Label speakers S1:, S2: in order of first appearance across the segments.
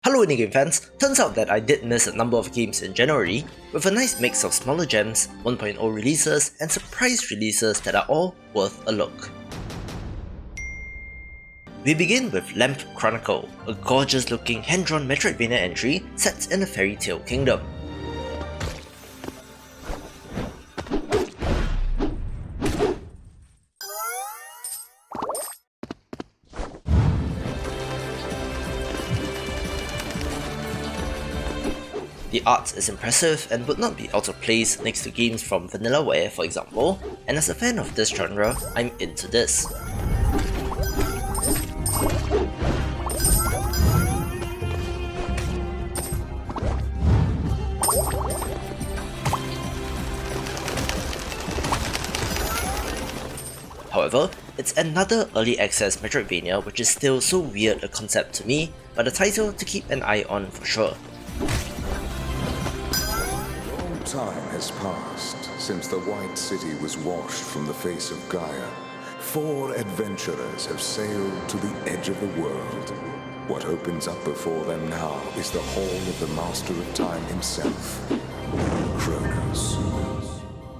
S1: Hello Indie fans, turns out that I did miss a number of games in January, with a nice mix of smaller gems, 1.0 releases, and surprise releases that are all worth a look. We begin with Lamp Chronicle, a gorgeous looking hand-drawn Metroidvania entry set in a fairy tale kingdom. The art is impressive and would not be out of place next to games from Vanillaware for example, and as a fan of this genre, I'm into this. However, it's another early access Metroidvania which is still so weird a concept to me, but a title to keep an eye on for sure.
S2: Time has passed since the White City was washed from the face of Gaia. 4 adventurers have sailed to the edge of the world. What opens up before them now is the hall of the Master of Time himself, Chronos.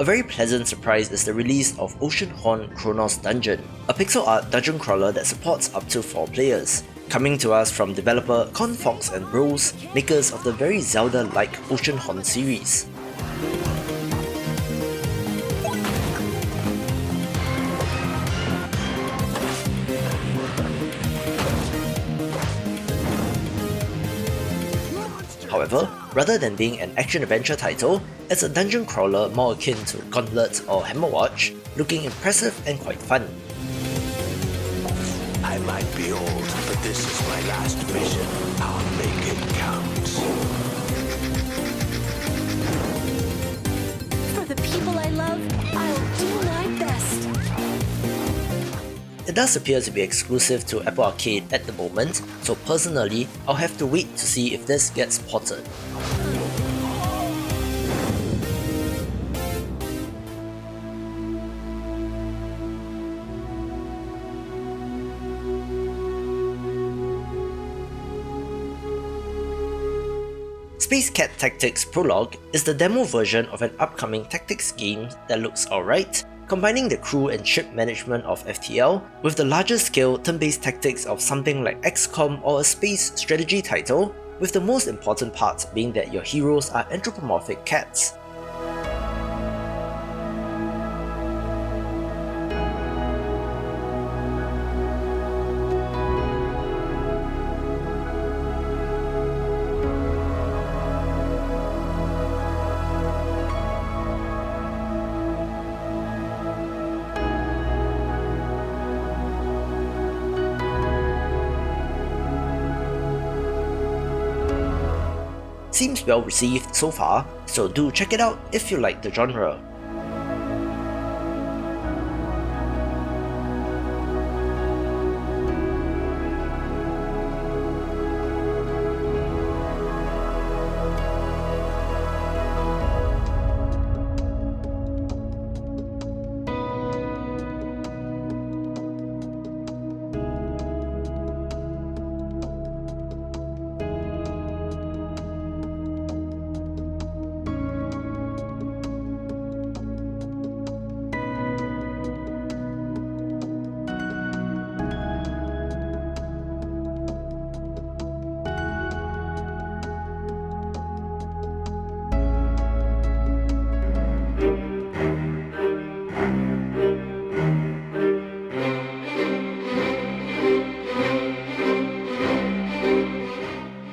S1: A very pleasant surprise is the release of Oceanhorn Chronos Dungeon, a pixel art dungeon crawler that supports up to 4 players. Coming to us from developer Fox and Bros, makers of the very Zelda-like Oceanhorn series. However, rather than being an action-adventure title, it's a dungeon crawler more akin to Gauntlet or Hammerwatch, looking impressive and quite fun.
S3: I might be old, but this is my last mission. I'll make it count.
S4: For the people I love, I'll do my best.
S1: It does appear to be exclusive to Apple Arcade at the moment, so personally, I'll have to wait to see if this gets ported. Psychocat Tactics Prologue is the demo version of an upcoming tactics game that looks alright, combining the crew and ship management of FTL with the larger scale turn-based tactics of something like XCOM or a space strategy title, with the most important part being that your heroes are anthropomorphic cats. Seems well received so far, so do check it out if you like the genre.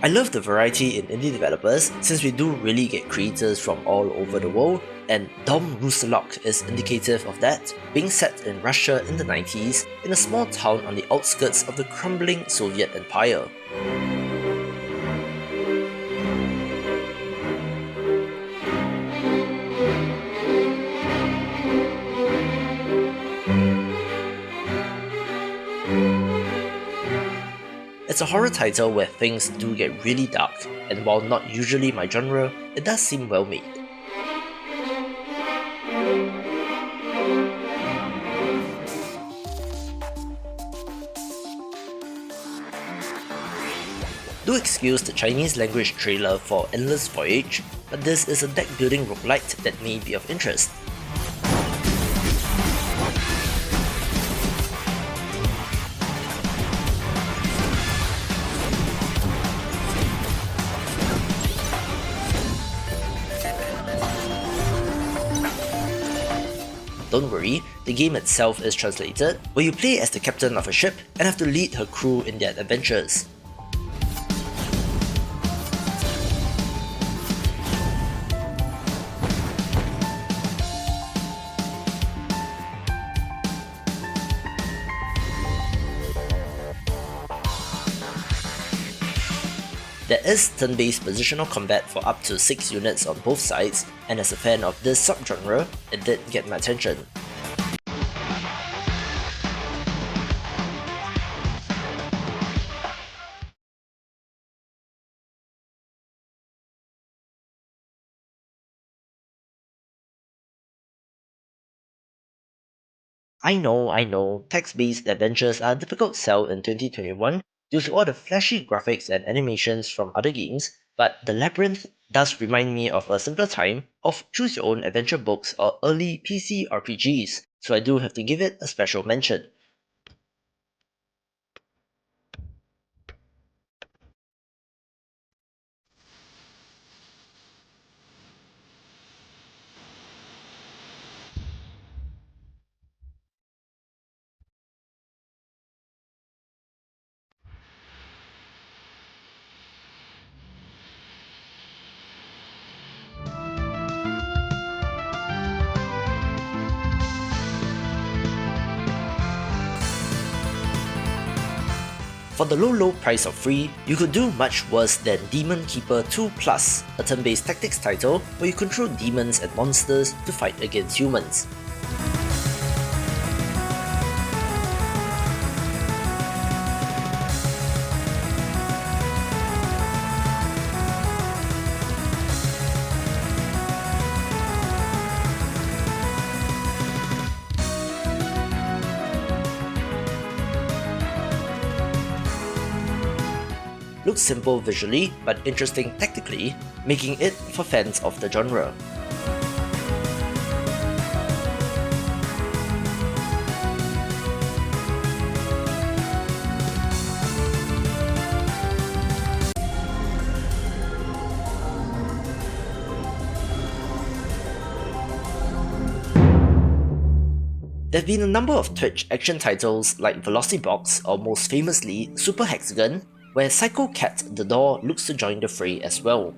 S1: I love the variety in indie developers since we do really get creators from all over the world, and RUSALOK is indicative of that, being set in Russia in the 90s in a small town on the outskirts of the crumbling Soviet Empire. It's a horror title where things do get really dark, and while not usually my genre, it does seem well made. Do excuse the Chinese language trailer for Endless Voyage, but this is a deck building roguelite that may be of interest. Don't worry, the game itself is translated, where you play as the captain of a ship and have to lead her crew in their adventures. There is turn-based positional combat for up to 6 units on both sides, and as a fan of this subgenre, it did get my attention. I know, text-based adventures are a difficult sell in 2021 due to all the flashy graphics and animations from other games, but the Labyrinth does remind me of a simpler time of choose your own adventure books or early PC RPGs, so I do have to give it a special mention. For the low price of free, you could do much worse than Demon Keeper 2 Plus, a turn-based tactics title where you control demons and monsters to fight against humans. Looks simple visually, but interesting tactically, making it for fans of the genre. There have been a number of Twitch action titles like Velocibox or most famously Super Hexagon, where Psychocat the Door looks to join the fray as well.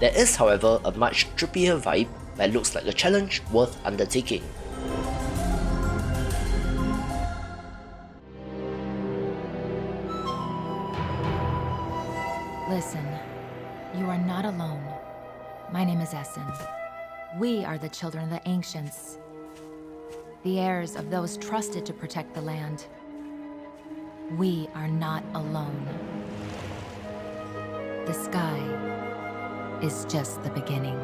S1: There is, however, a much trippier vibe that looks like a challenge worth undertaking.
S5: Listen, you are not alone. My name is Essen. We are the children of the Ancients, the heirs of those trusted to protect the land. We are not alone. The sky is just the beginning.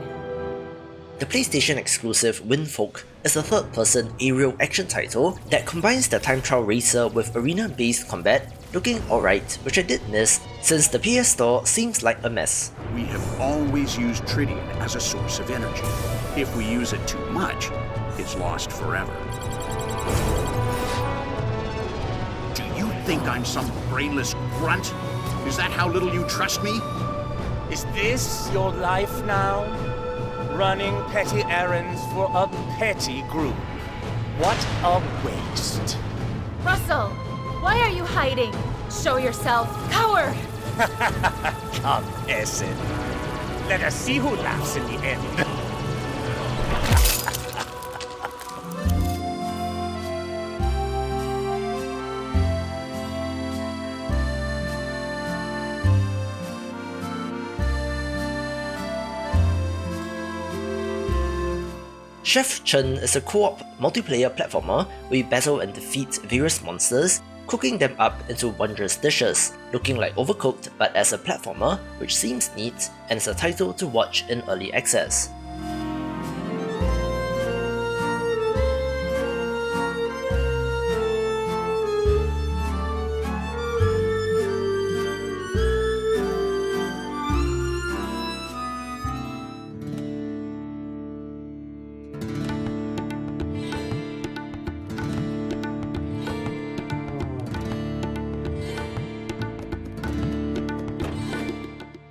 S1: The PlayStation exclusive Windfolk is a third-person aerial action title that combines the time trial racer with arena-based combat, looking alright, which I did miss since the PS Store seems like a mess.
S6: We have always used tritium as a source of energy. If we use it too much, it's lost forever. Do you think I'm some brainless grunt? Is that how little you trust me?
S7: Is this your life now? Running petty errands for a petty group. What a waste.
S4: Russell, why are you hiding? Show yourself, coward!
S7: Come, Essen. Let us see who laughs in the end.
S1: Chef Chen is a co-op multiplayer platformer where you battle and defeat various monsters, cooking them up into wondrous dishes, looking like Overcooked but as a platformer, which seems neat and is a title to watch in early access.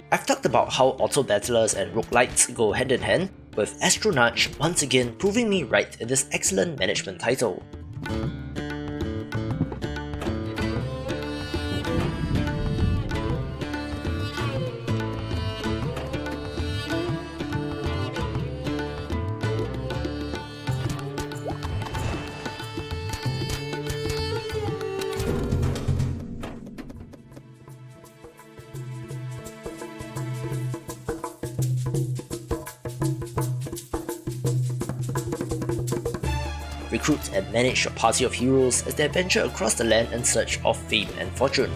S1: I've talked about how auto-battlers and roguelites go hand in hand, with Astronarch once again proving me right in this excellent management title. Recruit and manage your party of heroes as they adventure across the land in search of fame and fortune.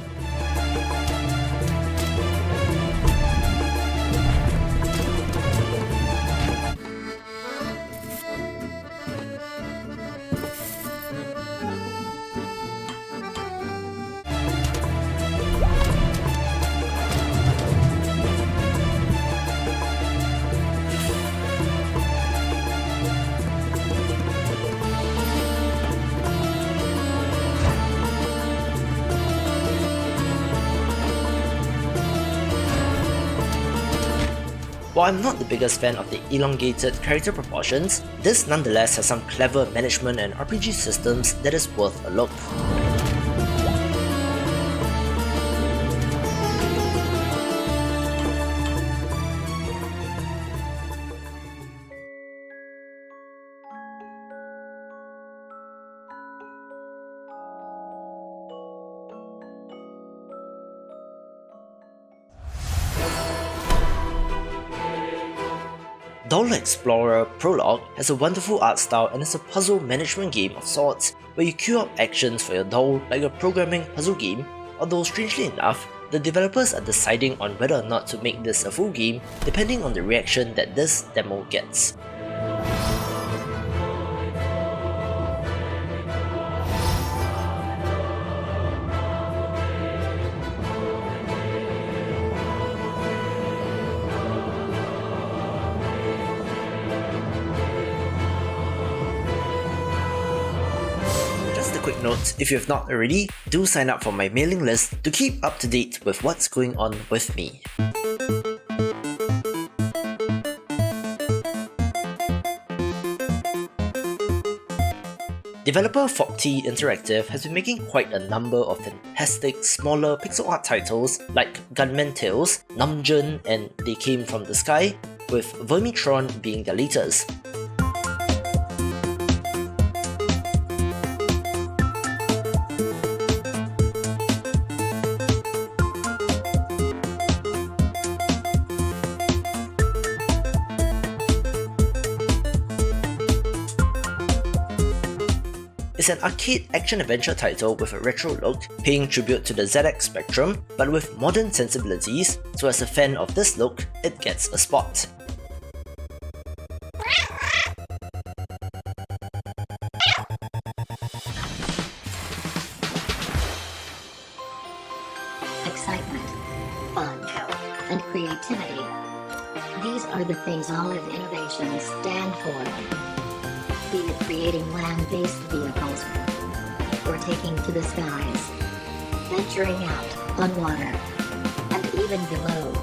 S1: While I'm not the biggest fan of the elongated character proportions, this nonetheless has some clever management and RPG systems that is worth a look. Dollar Explorer Prologue has a wonderful art style and is a puzzle management game of sorts, where you queue up actions for your doll like a programming puzzle game, although strangely enough, the developers are deciding on whether or not to make this a full game depending on the reaction that this demo gets. Quick note, if you have not already, do sign up for my mailing list to keep up to date with what's going on with me. Developer FOKT Interactive has been making quite a number of fantastic smaller pixel art titles like Gunman Tales, Namjoon and They Came From The Sky, with Vermitron being their latest. It's an arcade action-adventure title with a retro look, paying tribute to the ZX Spectrum, but with modern sensibilities, so as a fan of this look, it gets a spot.
S8: Excitement, fun, and creativity. These are the things Olive Innovations stand for. Be it creating land-based vehicles, or taking to the skies, venturing out on water, and even below.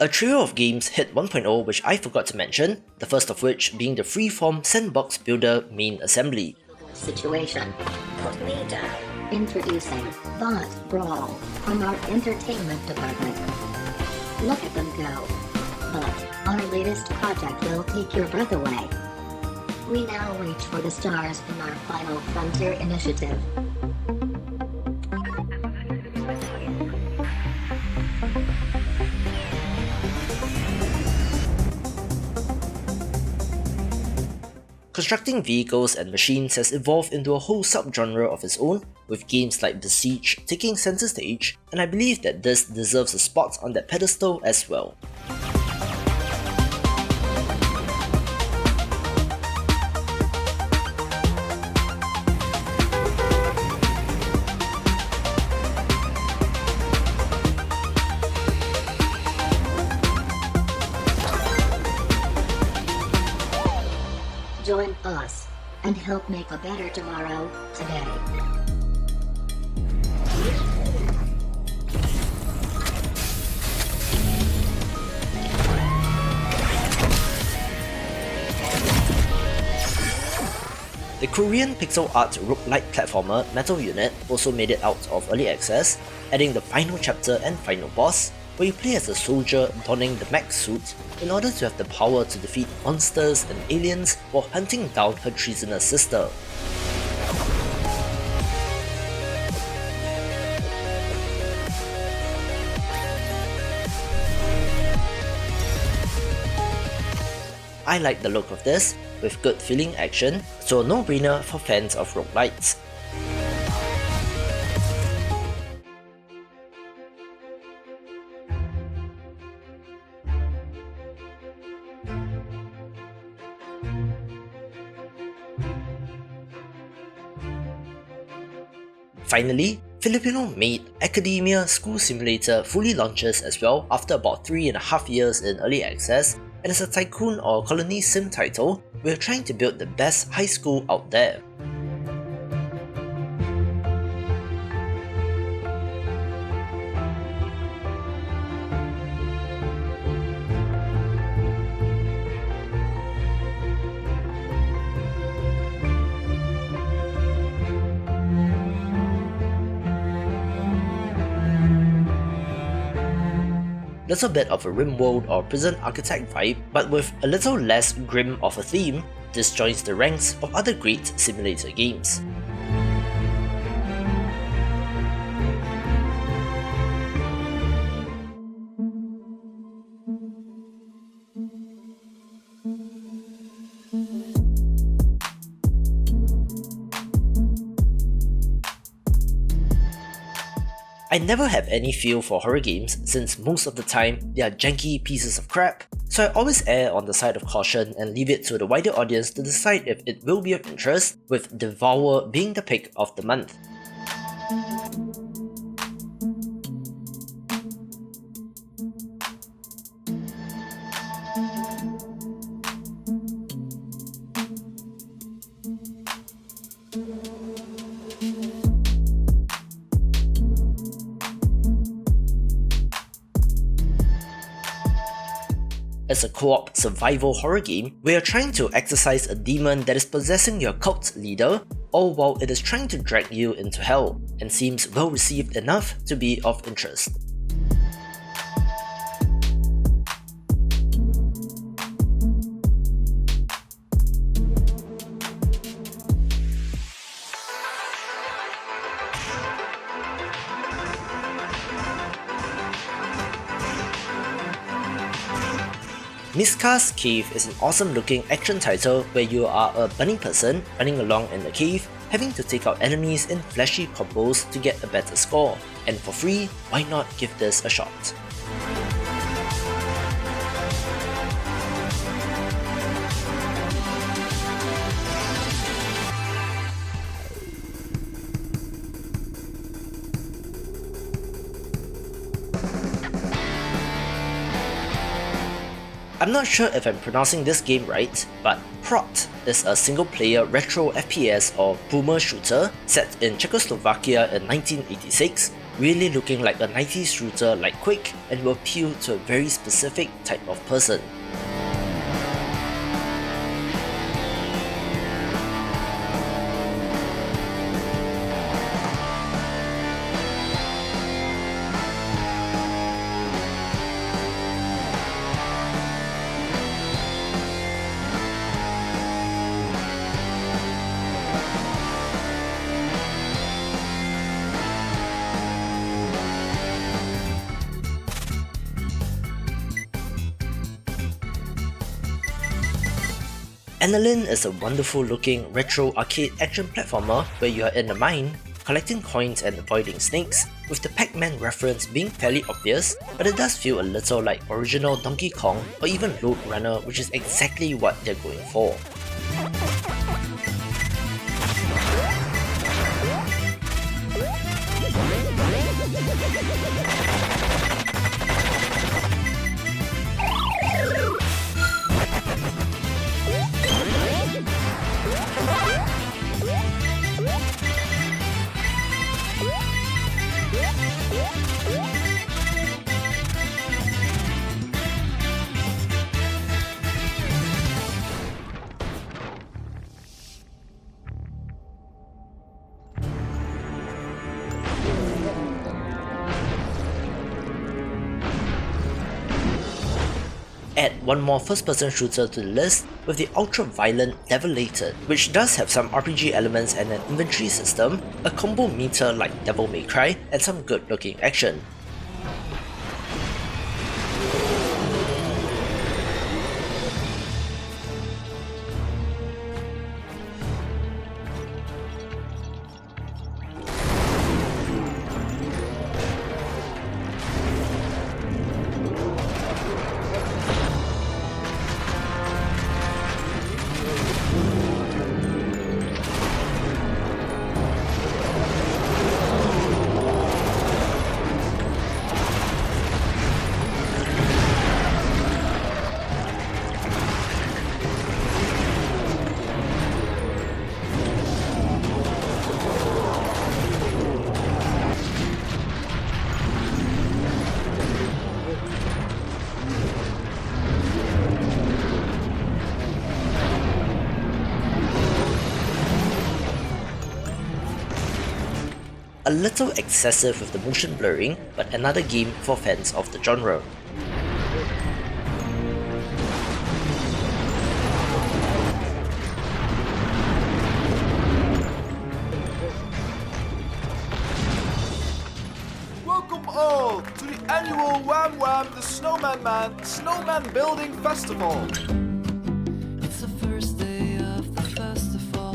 S1: A trio of games hit 1.0 which I forgot to mention, the first of which being the freeform sandbox builder main assembly.
S8: Situation. Put me down. Introducing Bot Brawl from our entertainment department. Look at them go. But our latest project will take your breath away. We now reach for the stars in our Final Frontier initiative.
S1: Constructing vehicles and machines has evolved into a whole subgenre of its own, with games like Besiege taking center stage, and I believe that this deserves a spot on that pedestal as well.
S8: Join us and help make a better tomorrow today.
S1: The Korean pixel art roguelike platformer Metal Unit also made it out of early access, adding the final chapter and final boss, where you play as a soldier donning the mech suit in order to have the power to defeat monsters and aliens while hunting down her treasonous sister. I like the look of this, with good feeling action, so a no-brainer for fans of roguelites. Finally, Filipino-made Academia School Simulator fully launches as well after about 3.5 years in early access, and as a tycoon or colony sim title, we're trying to build the best high school out there. There's a bit of a RimWorld or Prison Architect vibe, but with a little less grim of a theme. This joins the ranks of other great simulator games. I never have any feel for horror games since most of the time they are janky pieces of crap, so I always err on the side of caution and leave it to the wider audience to decide if it will be of interest, with DEVOUR being the pick of the month. As a co-op survival horror game, we are trying to exorcise a demon that is possessing your cult leader, all while it is trying to drag you into hell, and seems well received enough to be of interest. Miska's Cave is an awesome looking action title where you are a bunny person running along in the cave, having to take out enemies in flashy combos to get a better score. And for free, why not give this a shot? I'm not sure if I'm pronouncing this game right, but HROT is a single-player retro FPS or boomer shooter set in Czechoslovakia in 1986, really looking like a 90s shooter like Quake, and will appeal to a very specific type of person. Annalynn is a wonderful looking retro arcade action platformer where you are in a mine, collecting coins and avoiding snakes, with the Pac-Man reference being fairly obvious, but it does feel a little like original Donkey Kong or even Lode Runner, which is exactly what they're going for. Add one more first-person shooter to the list with the ultra-violent Devilated, which does have some RPG elements and an inventory system, a combo meter like Devil May Cry, and some good-looking action. A little excessive with the motion blurring, but another game for fans of the genre.
S9: Welcome all to the annual Wham Wham the Snowman Man Snowman Building Festival.
S10: It's the first day of the festival,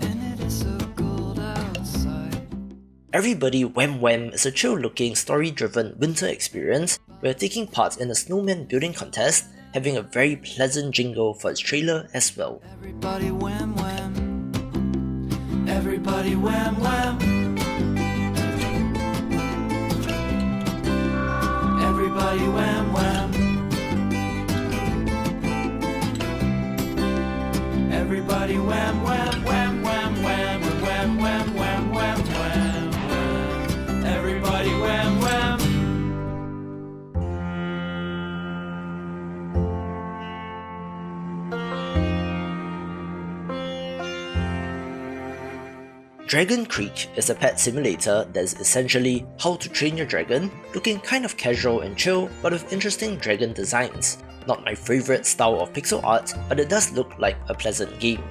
S10: and it is so cold outside.
S1: Everybody Wham Wham is a chill-looking, story-driven winter experience where taking part in a snowman building contest, having a very pleasant jingle for its trailer as well.
S10: Everybody wham wham. Everybody wham wham. Everybody wham wham. Everybody wham wham wham wham wham wham wham wham wham wham. Everybody wham wham.
S1: Dragon Creek is a pet simulator that is essentially How to Train Your Dragon, looking kind of casual and chill but with interesting dragon designs. Not my favourite style of pixel art, but it does look like a pleasant game.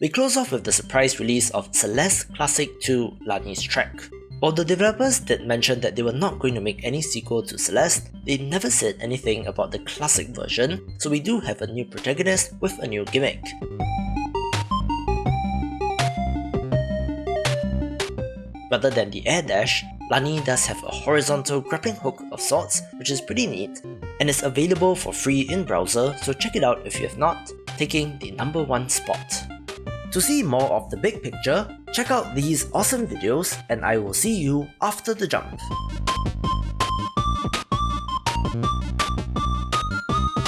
S1: We close off with the surprise release of Celeste Classic 2 Lani's Track. While the developers did mention that they were not going to make any sequel to Celeste, they never said anything about the classic version, so we do have a new protagonist with a new gimmick. Rather than the air dash, Lani does have a horizontal grappling hook of sorts, which is pretty neat, and is available for free in browser, so check it out if you have not, taking the #1 spot. To see more of the big picture, check out these awesome videos, and I will see you after the jump.